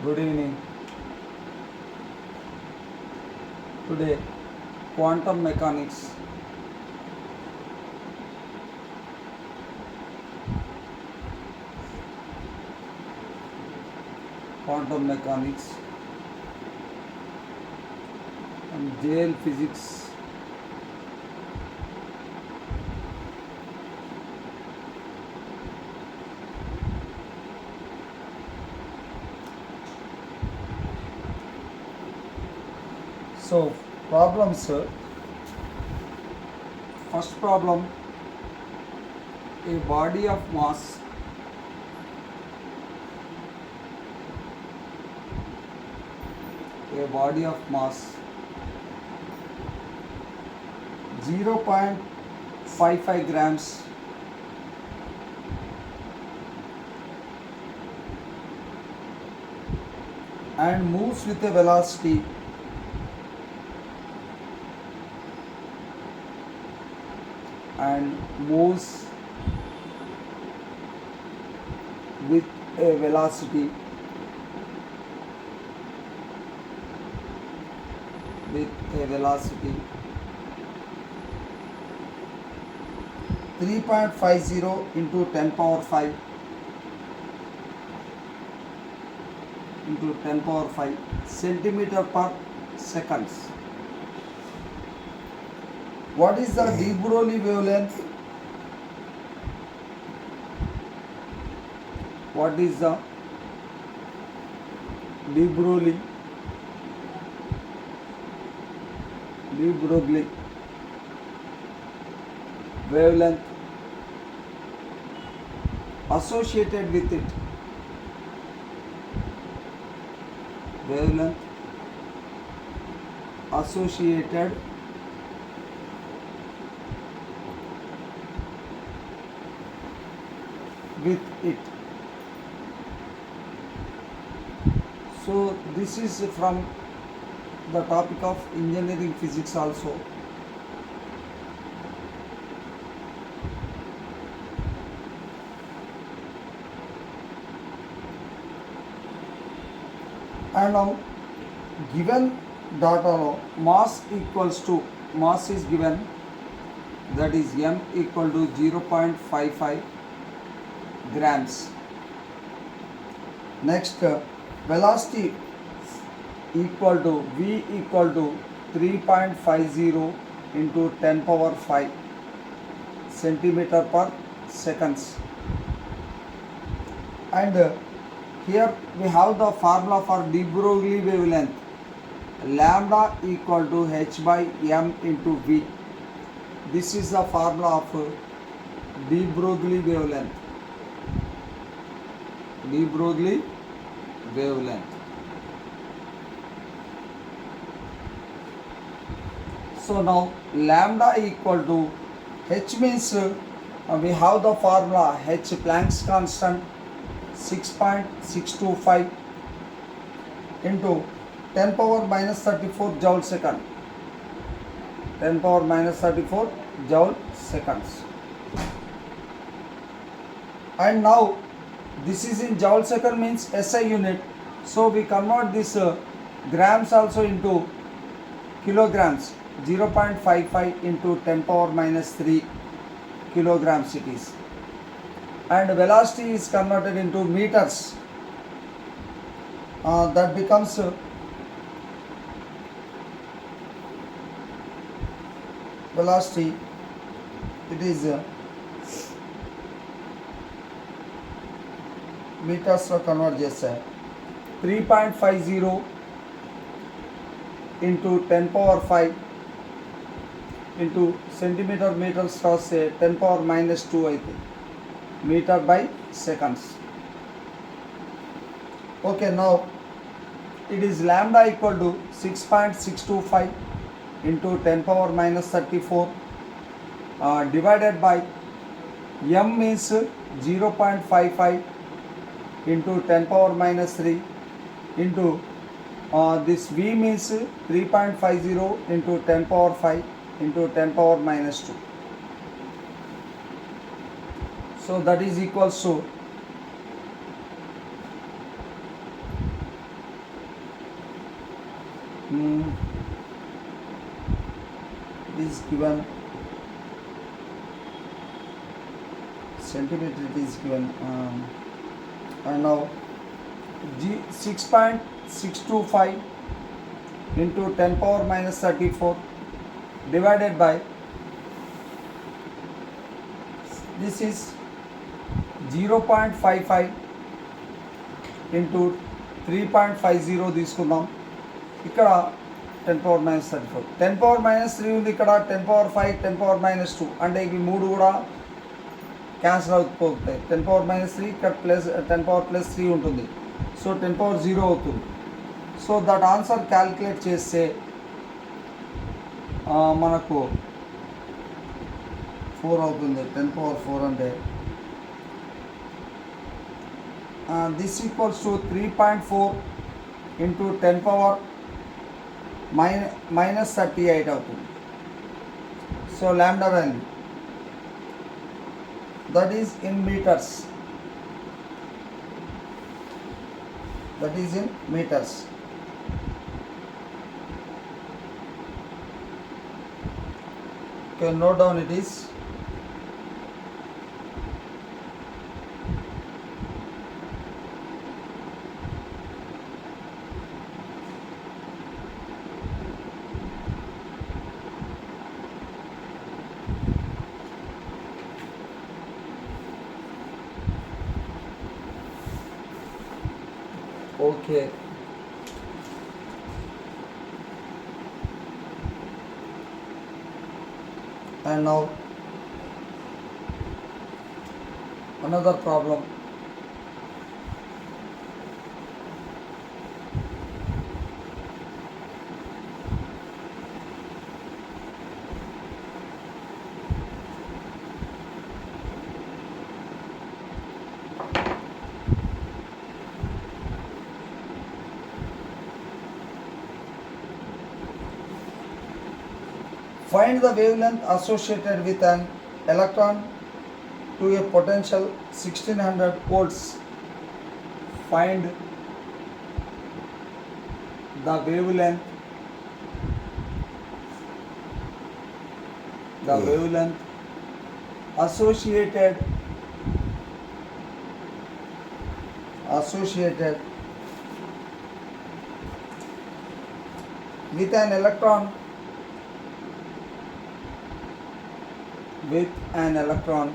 Good evening. Today, quantum mechanics. Quantum mechanics and JL physics. So, problems. First problem: a body of mass a body of mass 0.55 grams and moves with a velocity and moves with a velocity with a velocity 3.50 into 10 power 5 into 10 power 5 centimeter per seconds. What is the de Broglie wavelength? What is the de Broglie wavelength associated with it? Wavelength associated with it. So this is from the topic of engineering physics also. And now given data now mass is given, that is m equal to 0.55 grams. Next velocity equal to v equal to 3.50 into 10 power 5 centimeter per seconds. And here we have the formula for de Broglie wavelength, lambda equal to h by m into v. This is the formula of de Broglie wavelength. De Broglie wavelength. So now lambda equal to h means we have the formula h Planck's constant 6.625 into 10 power minus 34 joule second. 10 power minus 34 joule seconds. And now this is in joule second means SI unit. So we convert this grams also into kilograms. 0.55 into 10 power minus 3 kilograms it is. And velocity is converted into meters. That becomes velocity, it is meters లో convert చేస్తే 3.50 into 10 power 5 into centimeter meters రాస్తే 10 power minus 2 అయితే meter by seconds. Okay, now it is lambda equal to 6.625 into 10 power minus 34 divided by m means 0.55 into 10 power minus 3 into this v means 3.50 into 10 power 5 into 10 power minus 2. So that is equals to mm, it is given centimeter, it is given, and now G 6.625 into 10 power minus 34 divided by, this is 0.55 into 3.50 తీసుకుందాం. ఇక్కడ 10 power minus 34, 10 power minus 3 ఉంది, ఇక్కడ 10 power 5, 10 power minus 2, అంటే ఇవి మూడు కూడా cancel అవుతాయి. 10 power minus 3 ఇక్కడ ప్లస్ 10 పవర్ ప్లస్ 3 ఉంటుంది, సో 10 పవర్ 0 అవుతుంది. సో దట్ ఆన్సర్ క్యాలిక్యులేట్ చేస్తే మనకు 4 అవుతుంది. 10 పవర్ 4 అంటే this equals to 3.4 into 10 power minus 38 అవుతుంది. So lambda value that is in meters, that is in meters. Okay, note down it is okay. And now another problem. Find the wavelength associated with an electron to a potential 1600 volts. Find the wavelength associated with an electron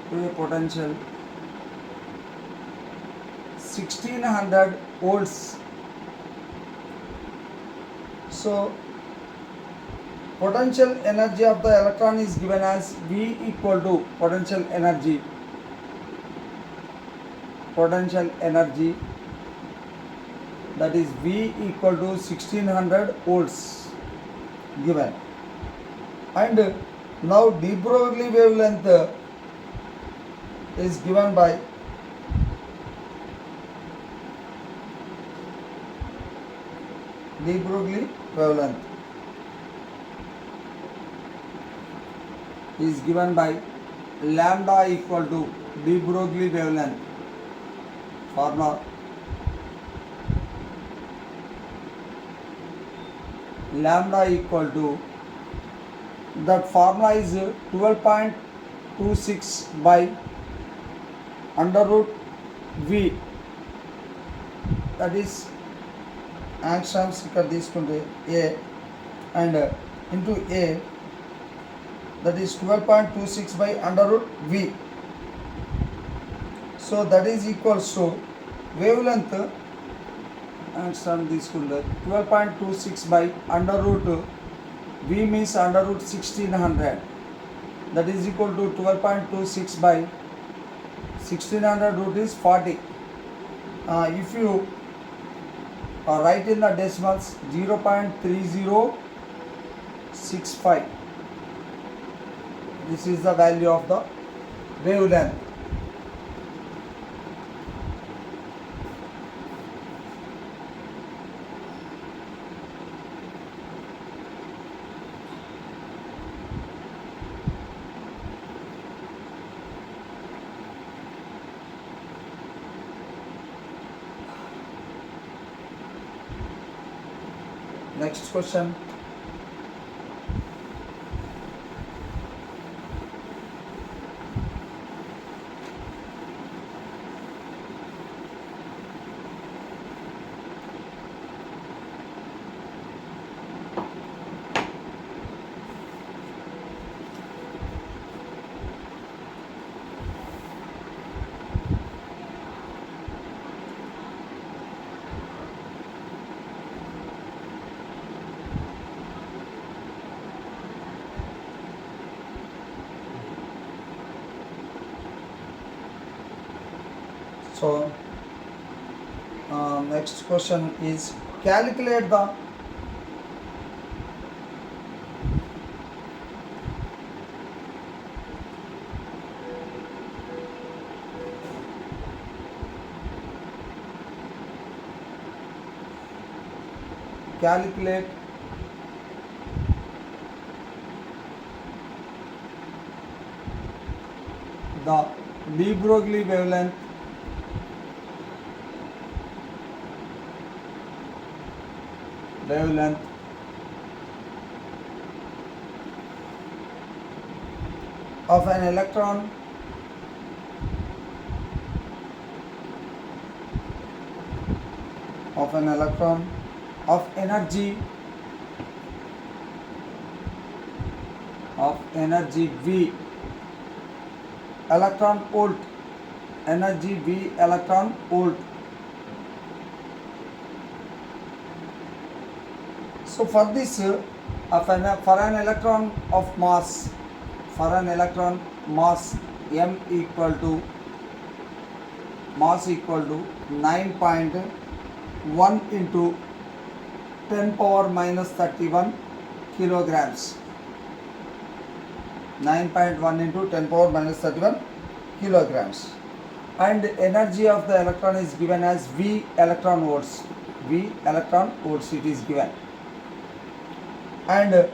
to a potential 1600 volts. So potential energy of the electron is given as V equal to potential energy that is V equal to 1600 volts given. And now de Broglie wavelength is given by de Broglie wavelength is given by lambda equal to de Broglie wavelength formula. Lambda equal to, that formula is 12.26 by under root V, that is angstroms ఇక్కడ తీసుకుంటే A, and into A, that is 12.26 by under root V. So that is equals to wavelength angstrom తీసుకుంటే 12.26 by under root V means under root 1600, that is equal to 12.26 by 1600 root is 40. If you write in the decimals 0.3065, this is the value of the wavelength. Next question. So next question is calculate the calculate the de Broglie wavelength of an electron of energy V electron volt, energy V electron volt. So for this for an electron of mass, m equal to 9.1 into 10 power minus 31 kilograms. 9.1 into 10 power minus 31 kilograms. And energy of the electron is given as V electron volts. It is given. And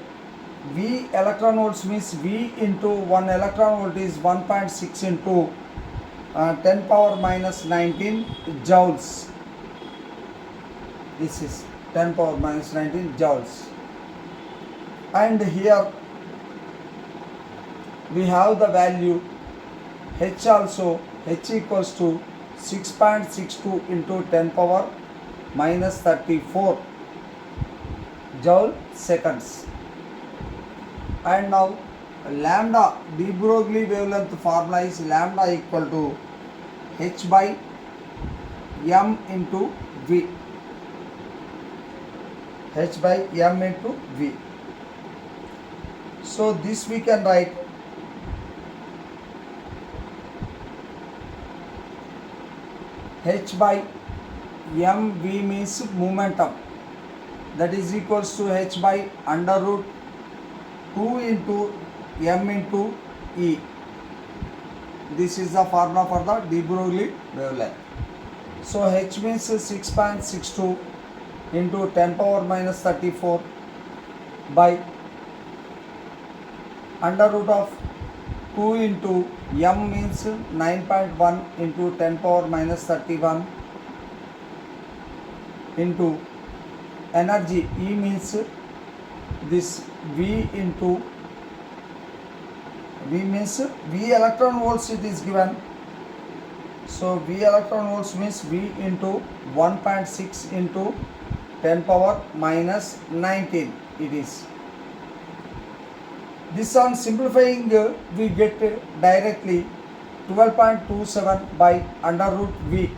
V electron volts means V into 1 electron volt is 1.6 into 10 power minus 19 joules. This is 10 power minus 19 joules. And here we have the value H also. H equals to 6.62 into 10 power minus 34 joule seconds. And now lambda, de Broglie wavelength formula is lambda equal to H by m into V. H by m into V. So this we can write H by mv means momentum, that is equals to H by under root 2 into m into E. This is the formula for the de Broglie wavelength. So H means 6.62 into 10 power minus 34 by under root of 2 into m means 9.1 into 10 power minus 31 into energy E means this V into V means V electron volts it is given. So V electron volts means V into 1.6 into 10 power minus 19 it is. This on simplifying we get directly 12.27 by under root V.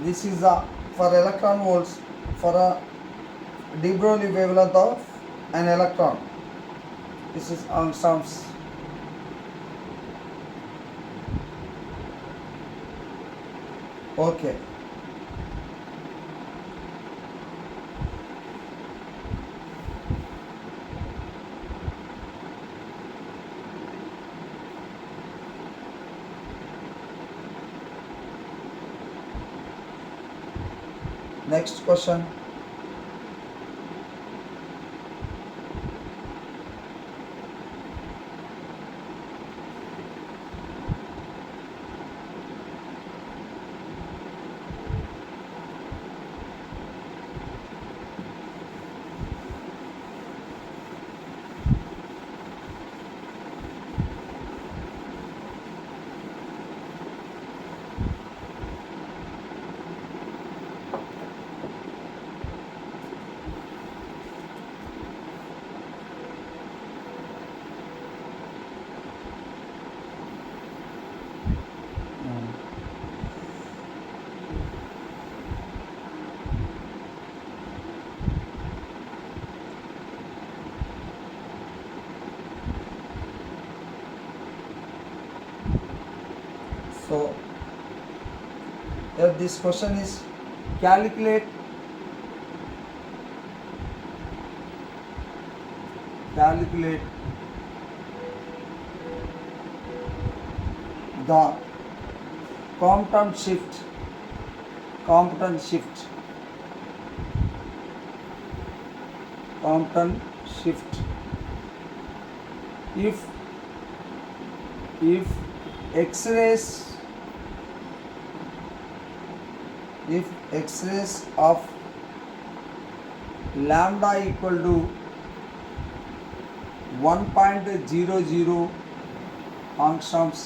This is for electron volts for a de Broglie wavelength of an electron. This is angstroms. Okay. Next question. If this question is calculate the Compton shift if x-rays of lambda equal to 1.00 angstroms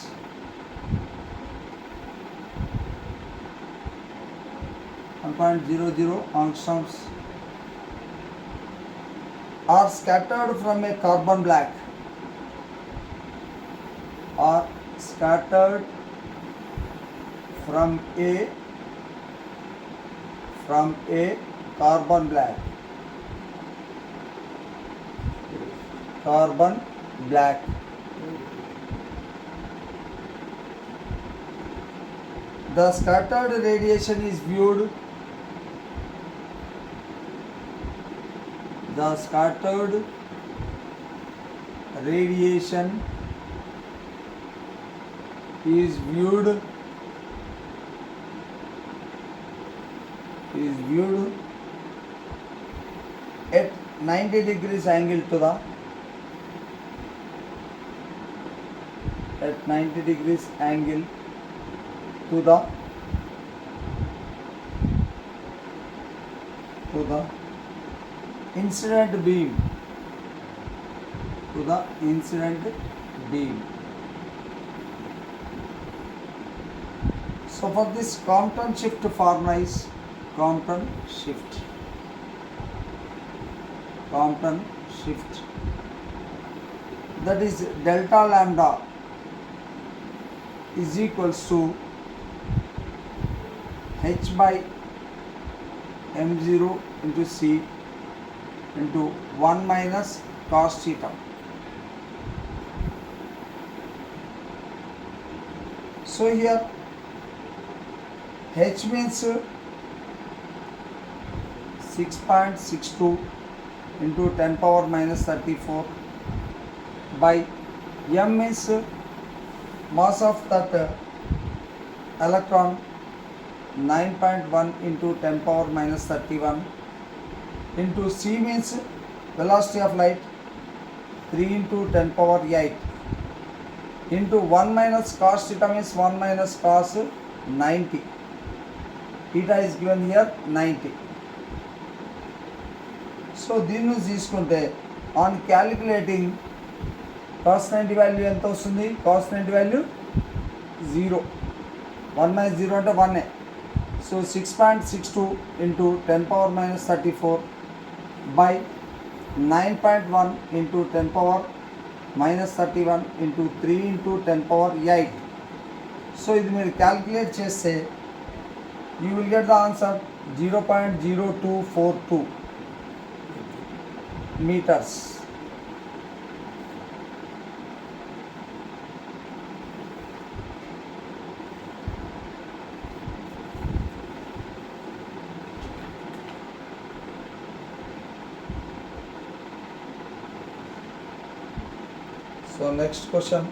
are scattered from a carbon black from a carbon black the scattered radiation is viewed at 90 degrees angle to the incident beam So for this Compton shift formula is Compton shift that is delta lambda is equals to h by m0 into c into 1 minus cos theta. So here h means 6.62 into 10 power minus 34 by m means mass of that electron 9.1 into 10 power minus 31 into c means velocity of light 3 into 10 power 8 into 1 minus cos theta means 1 minus cos 90. Theta is given here 90. So దీన్ని తీసుకుంటే on calculating cos 90 value ఎంత వస్తుంది? cos 90 value 0. 1 minus 0 అంటే 1. So 6.62 into 10 power minus 34 by 9.1 into 10 power minus 31 into 3 into 10 power 8. So ఇది మీరు calculate చేస్తే you will get the answer 0.0242 meters. So next question.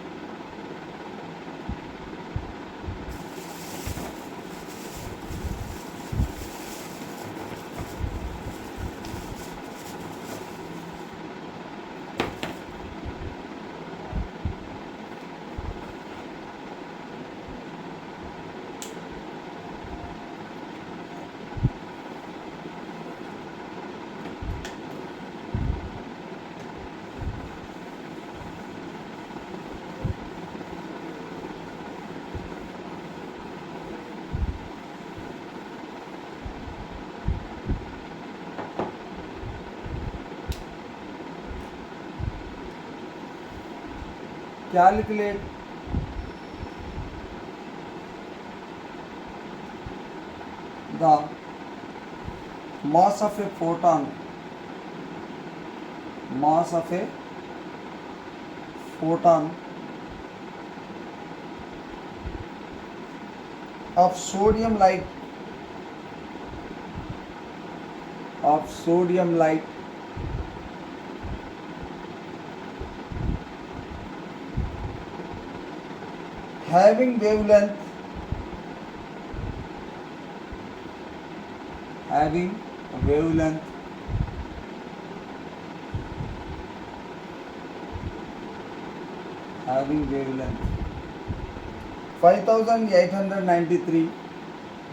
Calculate the mass of a photon of sodium light having wavelength having wavelength 5893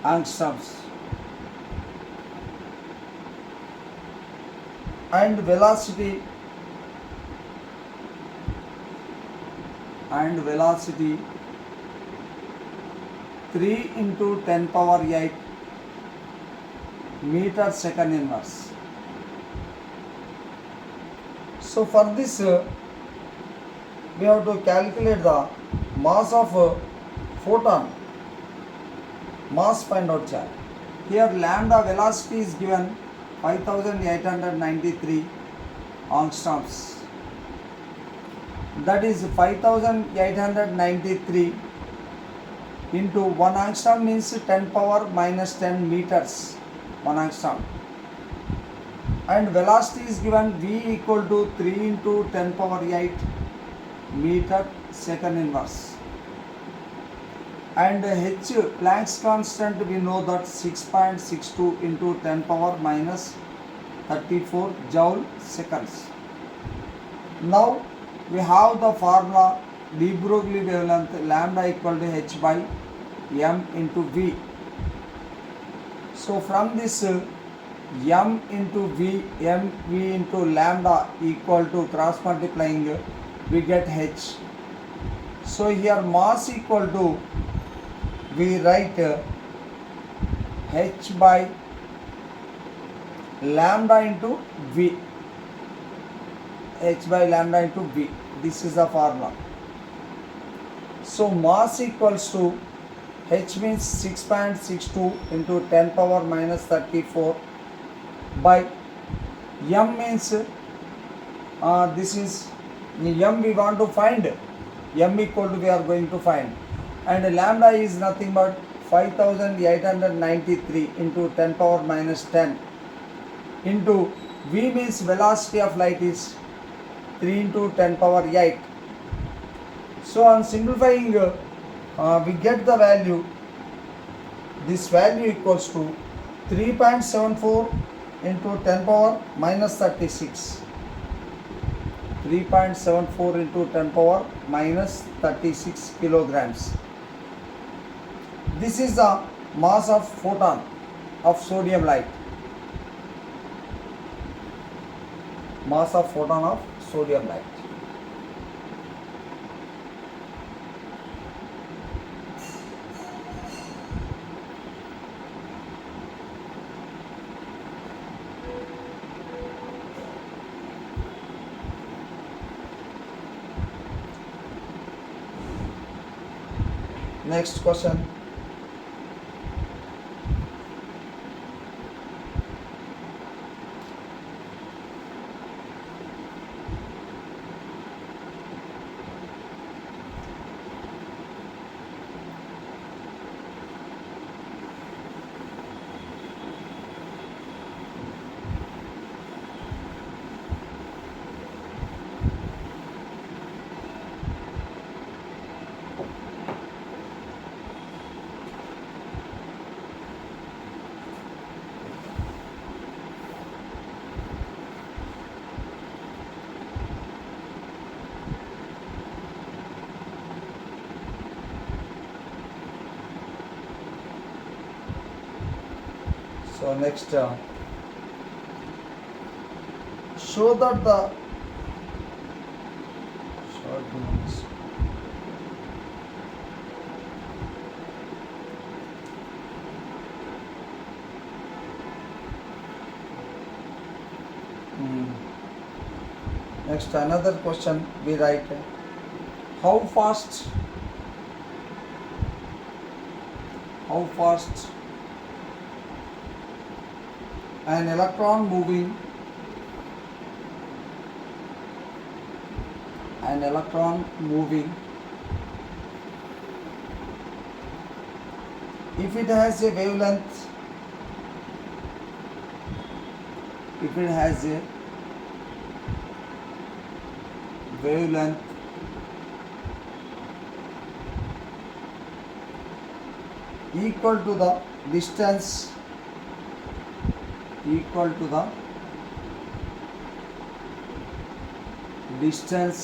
angstroms and velocity 3 into 10 power 8 meter second inverse. So for this we have to calculate the mass of photon, mass find out chart. Here lambda velocity is given 5893 angstroms. That is 5893 into 1 angstrom means 10 power minus 10 meters 1 angstrom, and velocity is given v equal to 3 into 10 power 8 meter second inverse, and h Planck's constant we know that 6.62 into 10 power minus 34 joule seconds. Now we have the formula de Broglie wavelength lambda equal to h by m into v. So from this m into v, mv into lambda equal to cross multiplying we get h. So here mass equal to we write h by lambda into v, h by lambda into v. This is the formula. So mass equals to h means 6.62 into 10 power minus 34 by m means this is m we want to find, m equal to we are going to find, and lambda is nothing but 5893 into 10 power minus 10 into v means velocity of light is 3 into 10 power 8. So on simplifying we get the value, this value equals to 3.74 into 10 power minus 36, 3.74 into 10 power minus 36 kilograms. This is the mass of photon of sodium light, mass of photon of sodium light. Next question. So next, show that the short ones. Next, another question we write, how fast an electron moving if it has a wavelength, if it has a wavelength equal to the distance, equal to the distance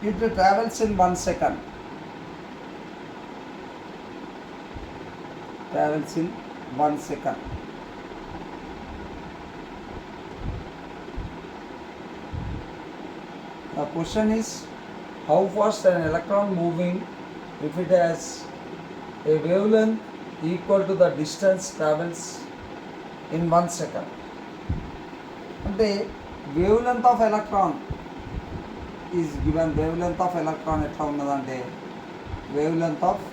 it travels in 1 second, travels in 1 second. The question is, how fast an electron moving if it has a wavelength equal to the distance travels in 1 second. అంటే wave of electron is given. Wave of electron ఎట్లా ఉన్నదంటే, wave of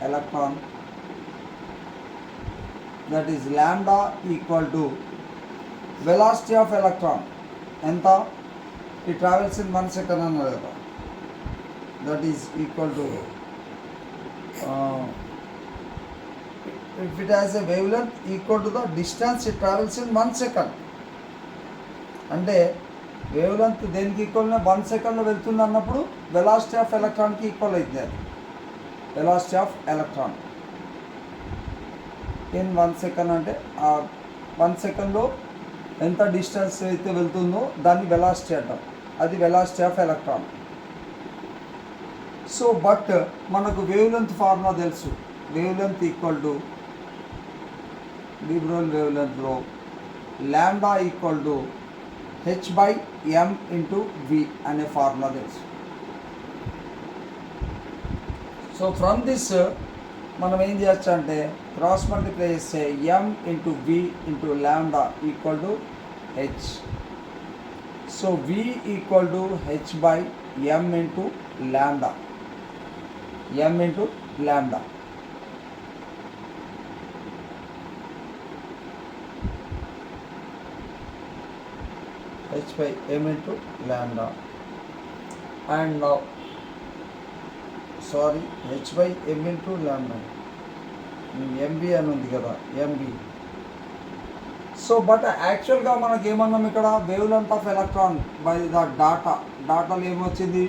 electron that is lambda equal to velocity of electron. ఎంత? It travels in 1 second అన్నారు కదా, that is equal to if it has a wavelength equal to the distance it travels in 1 second. అంటే wave length దేనికి equal? 1 సెకండ్లో వెళ్తుంది అన్నప్పుడు velocity of ఎలక్ట్రాన్కి equal అవుతుంది. అది velocity of electron in 1 second అంటే ఆ 1 సెకండ్లో ఎంత డిస్టెన్స్ అయితే వెళ్తుందో దాన్ని వెలాసిటీ అంటాం. అది velocity of electron. So but మనకు వేవ్ లెంత్ ఫార్ములా తెలుసు. Wavelength equal to de Broglie వేవ్ లెంత్లో lambda equal to h/m into v అనే ఫార్ములా తెలుసు. సో ఫ్రమ్ దిస్ మనం ఏం చేయొచ్చు అంటే క్రాస్ మల్టిప్లై చేస్తే m into v into lambda equal to h. So v equal to h/m into lambda, m into lambda. h/m into lambda, and now sorry h/m into lambda, mb అని ఉంది కదా, mb. So but యాక్చువల్గా మనకి ఏమన్నాం ఇక్కడ, wavelength of electron by the డాటాలో ఏమొచ్చింది,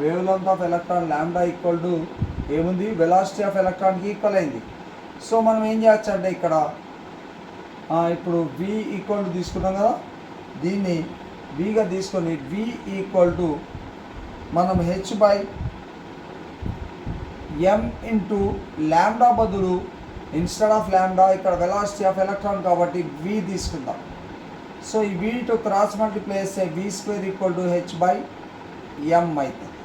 wavelength of electron lambda equal to ఏముంది, వెలాసిటీ ఆఫ్ ఎలక్ట్రాన్కి ఈక్వల్ అయింది. సో మనం ఏం చేయొచ్చు అంటే ఇక్కడ ఇప్పుడు v ఈక్వల్ టు తీసుకున్నాం కదా, దీన్ని విగా తీసుకొని v ఈక్వల్ టు మనం h/m ఇంటూ లాంబ్డా బదులు ఇన్స్టెడ్ ఆఫ్ లాంబ్డా ఇక్కడ వెలాసిటీ ఆఫ్ ఎలక్ట్రాన్ కాబట్టి v తీసుకుందాం. సో ఈ v టు క్రాస్ మల్టిప్లై చేస్తే v² ఈక్వల్ టు h/m అవుతుంది,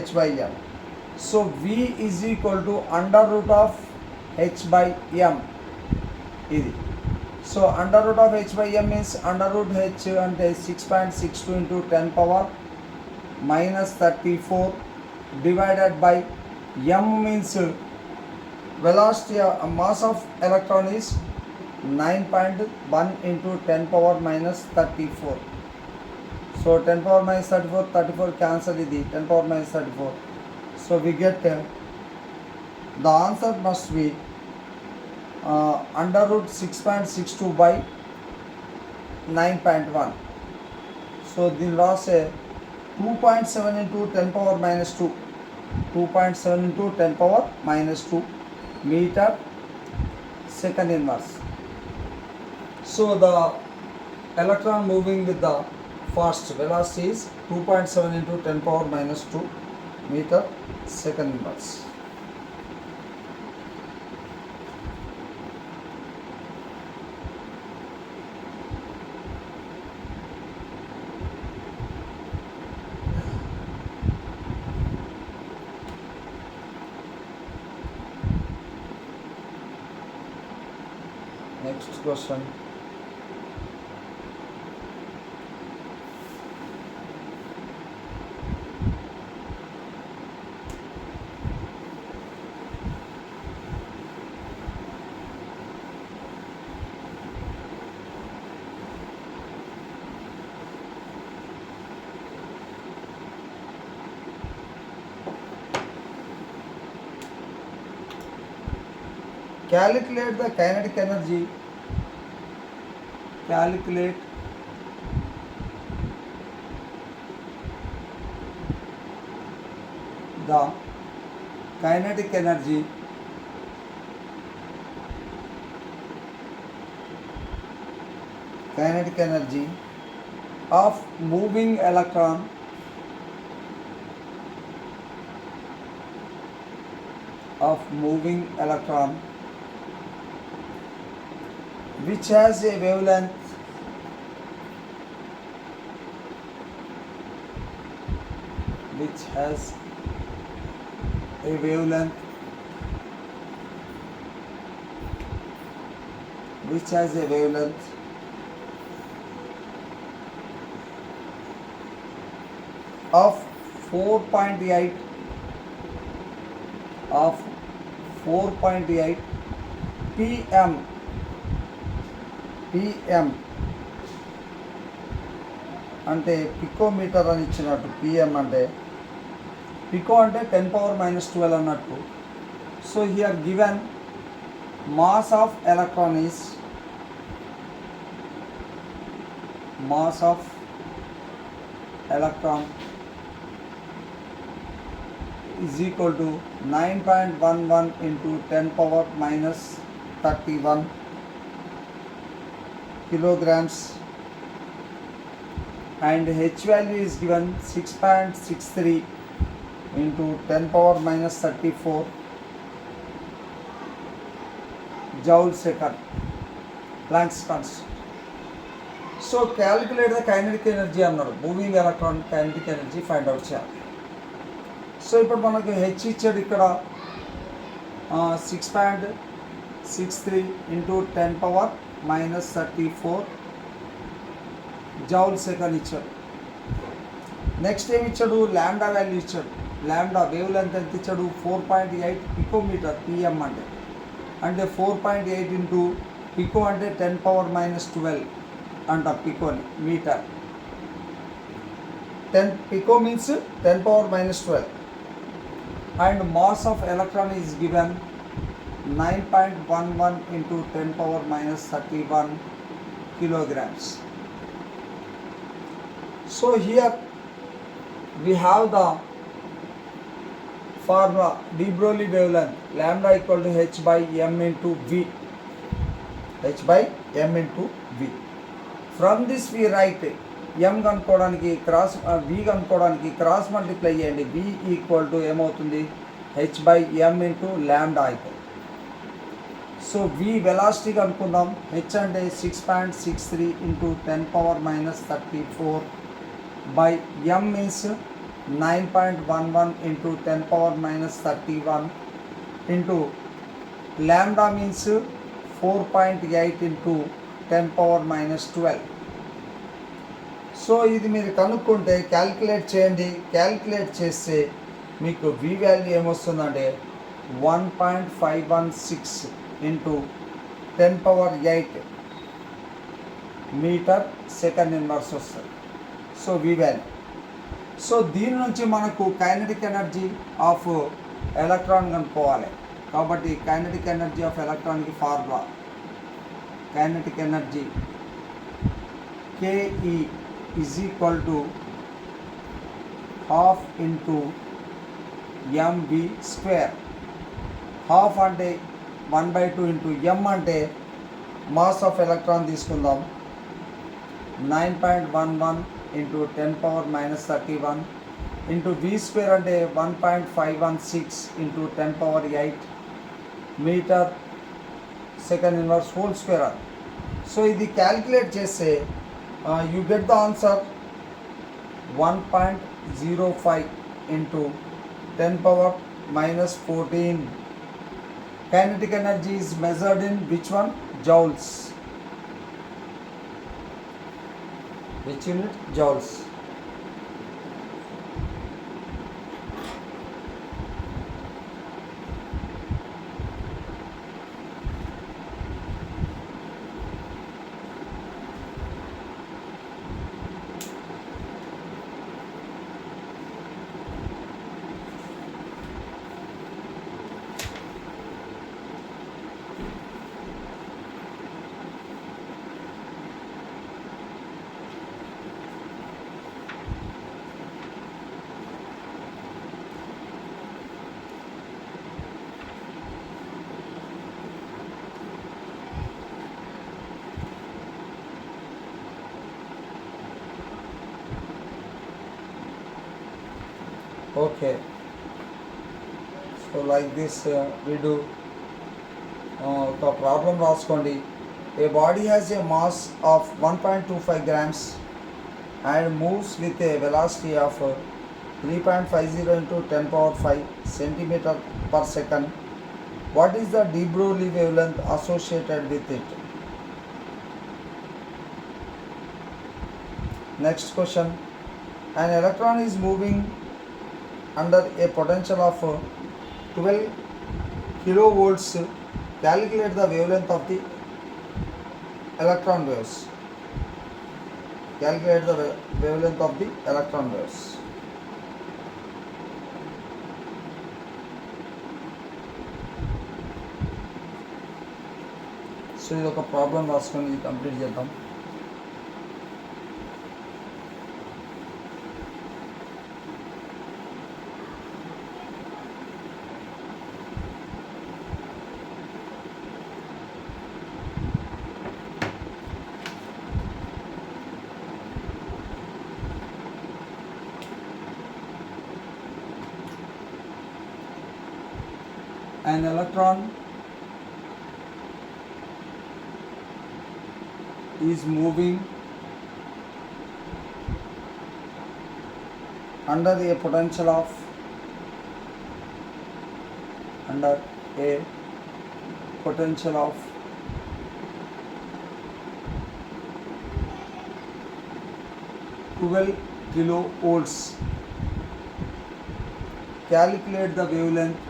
h/m. So v is equal to √h/m ఇది. సో √h/m మీన్స్ √h అంటే 6.62 into 10⁻⁻34 divided by m means velocity mass of electron is 9.1 into 10⁻⁻34. So 10⁻⁻34 34 cancel, ఇది 10⁻⁻34. So we get the answer must B √6.62 by 9.1. So దీని రాసే 2.7 into 10⁻⁻², 2.7 into 10⁻⁻² meter second inverse. So the electron moving with the fast velocity is 2.7 into 10⁻⁻² meter second inverse. Next question. Calculate the kinetic energy. Calculate the kinetic energy of moving electron which has a wavelength of 4.8 pm అంటే picometre అని ఇచ్చినట్టు. PM అంటే pico అంటే 10⁻⁻12 అన్నట్టు. So here given mass of electron is equal to 9.11 into 10⁻⁻31 kilograms, and H value is given 6.63 into 10⁻⁻34 joule second, Planck's constant. So calculate the kinetic energy అన్నాడు. Moving electron kinetic energy find out చేయాలి. So ఇప్పుడు మనకు H ఇచ్చాడు ఇక్కడ 6.63 into 10⁻⁻34 joule second ఇచ్చాడు. Next ఏమి ఇచ్చాడు, ల్యాండా వాల్యూ ఇచ్చాడు. ల్యాండా వేవ్ లెంత్ ఎంత ఇచ్చాడు, 4.8 పికోమీటర్. పిఎం అంటే 4.8 ఇంటూ పికో అంటే 10⁻⁻12 అంట పికోని metre. 10 pico means 10⁻⁻12. And mass of electron is given 9.11 into 10⁻⁻31 kilograms. So here we have the formula de Broglie wavelength, lambda equal to h by m into v. From this we write m కనుక్కోవడానికి cross v కనుక్కోవడానికి cross multiply చేయండి. v equal to ఏమవుతుంది, h by m into lambda అవుతుంది. So v velocity కనుక్కుందాం. h అంటే 6.63 into 10⁻⁻34 by m means 9.11 into 10⁻⁻31 into lambda means 4.8 into 10⁻⁻12. So ఇది మీరు కనుక్కుంటే క్యాల్కులేట్ చేయండి. క్యాల్కులేట్ చేస్తే మీకు v వాల్యూ ఏమొస్తుందంటే 1.516 into 10⁻8 మీటర్ సెకండ్ ఇన్వర్స్ వస్తుంది. So v value. సో దీని నుంచి మనకు కైనెటిక్ ఎనర్జీ ఆఫ్ ఎలక్ట్రాన్ కనుక్కోవాలి. కాబట్టి కైనెటిక్ ఎనర్జీ ఆఫ్ ఎలక్ట్రాన్కి formula kinetic energy ke is equal to half into mv square. Half అంటే 1/2 into m అంటే మాస్ ఆఫ్ ఎలక్ట్రాన్ తీసుకుందాం. 9.11 into 10⁻⁻31 into v square అంటే 1.516 into 10⁻8 metre second inverse whole square. So ఇది calculate చేస్తే you get the answer 1.05 into 10⁻⁻14. Kinetic energy is measured in which one? Joules. Which unit? Joules. Okay, so like this we do ఒక problem రాసుకోండి. A body has a mass of 1.25 grams and moves with a velocity of 3.50 into 10 power 5 centimeter per second. What is the de Broglie wavelength associated with it? Next question. An electron is moving under a potential of 12 kilovolts. Calculate the wavelength of the electron waves. Calculate the wavelength of the electron waves. So ఇది ఒక problem రాసుకొని ఇది complete చేద్దాం. An electron is moving under a potential of 12 kilovolts. Calculate the wavelength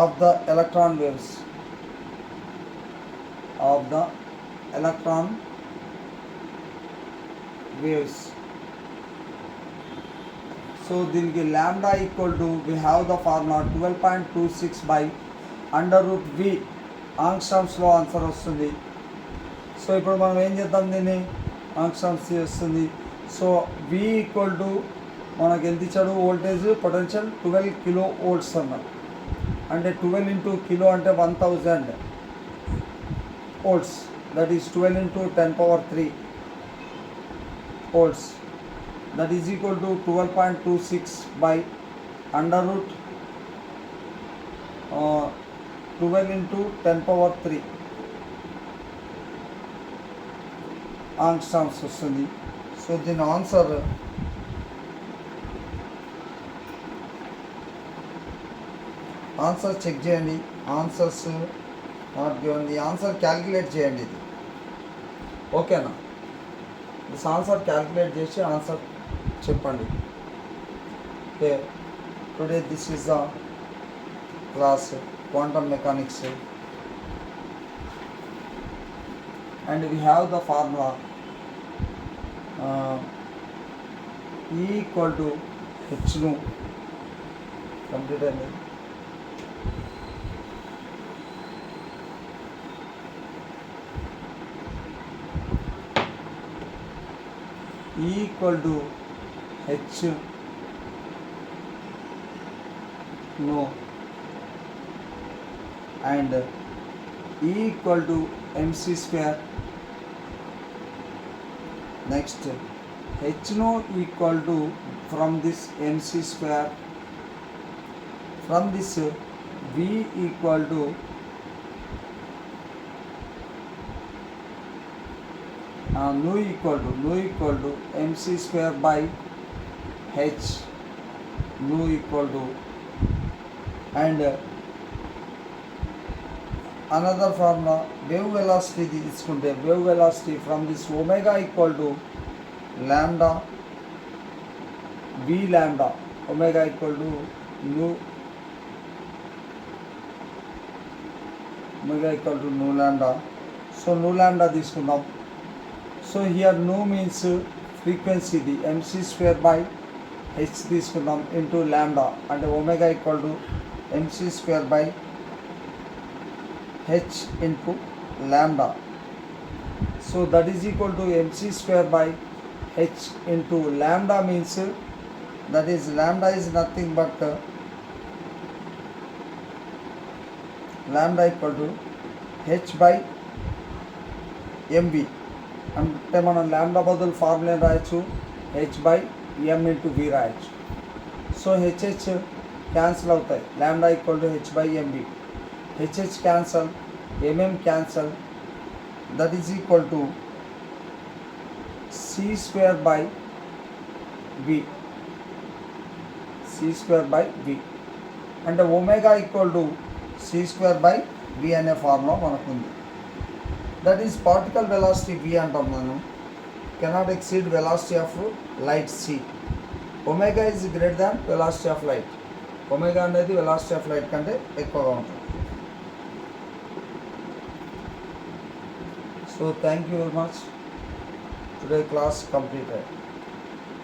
of the electron waves So దీనికి lambda equal to, we have the formula 12.26 by under root v. ఆంగ్స్ట్రామ్స్లో answer వస్తుంది. So ఇప్పుడు మనం ఏం చేద్దాం, దీన్ని ఆంగ్స్ట్రామ్స్ వస్తుంది. సో v ఈక్వల్ టు మనకు ఎంత ఇచ్చాడు, వోల్టేజ్ పొటెన్షియల్ 12 కిలో వోల్ట్స్ అన్నారు. అంటే 12 ఇంటూ కిలో అంటే 1000 volts, that is 12 into 10 power 3 volts, that is equal to 12.26 by under root 12 into 10 power 3 ఆంగ్స్ట్రామ్స్ వస్తుంది. సో దీని ఆన్సర్ చెక్ చేయండి. Answers not given, the answer calculate చేయండి. ఇది ఓకేనా? దిస్ ఆన్సర్ క్యాల్కులేట్ చేసి ఆన్సర్ చెప్పండి. Okay, today this is the class quantum mechanics and we have the formula E equal to h nu completed. E equal to h nu and E equal to mc square. Next, h nu equal to, from this mc square, from this v equal to nu equal to mc square by h, nu equal to, and another formula wave velocity తీసుకుంటే wave velocity from this omega equal to lambda v lambda, omega equal to nu, omega equal to nu lambda. So nu lambda తీసుకుందాం. So here nu means frequency, the mc square by h తీసుకుందాం into lambda, అంటే omega equal to mc square by h into lambda. So that is equal to mc square by h into lambda, means that is lambda is nothing but lambda equal to H by M V. అంటే మనం lambda బదులు formula ఏం రాయొచ్చు, H by M into V రాయొచ్చు. So H H cancel అవుతాయి, lambda equal to H by M V. H H cancel, M M cancel, that is equal to C square by V, C square by V. అంటే omega equal to C square by V అనే formula మనకు ఉంది. That is particle velocity V అంటాం మనం, cannot exceed velocity of light C. Omega is greater than velocity of light. Omega అనేది velocity of light కంటే ఎక్కువగా ఉంటుంది. So thank you very much. Today class completed.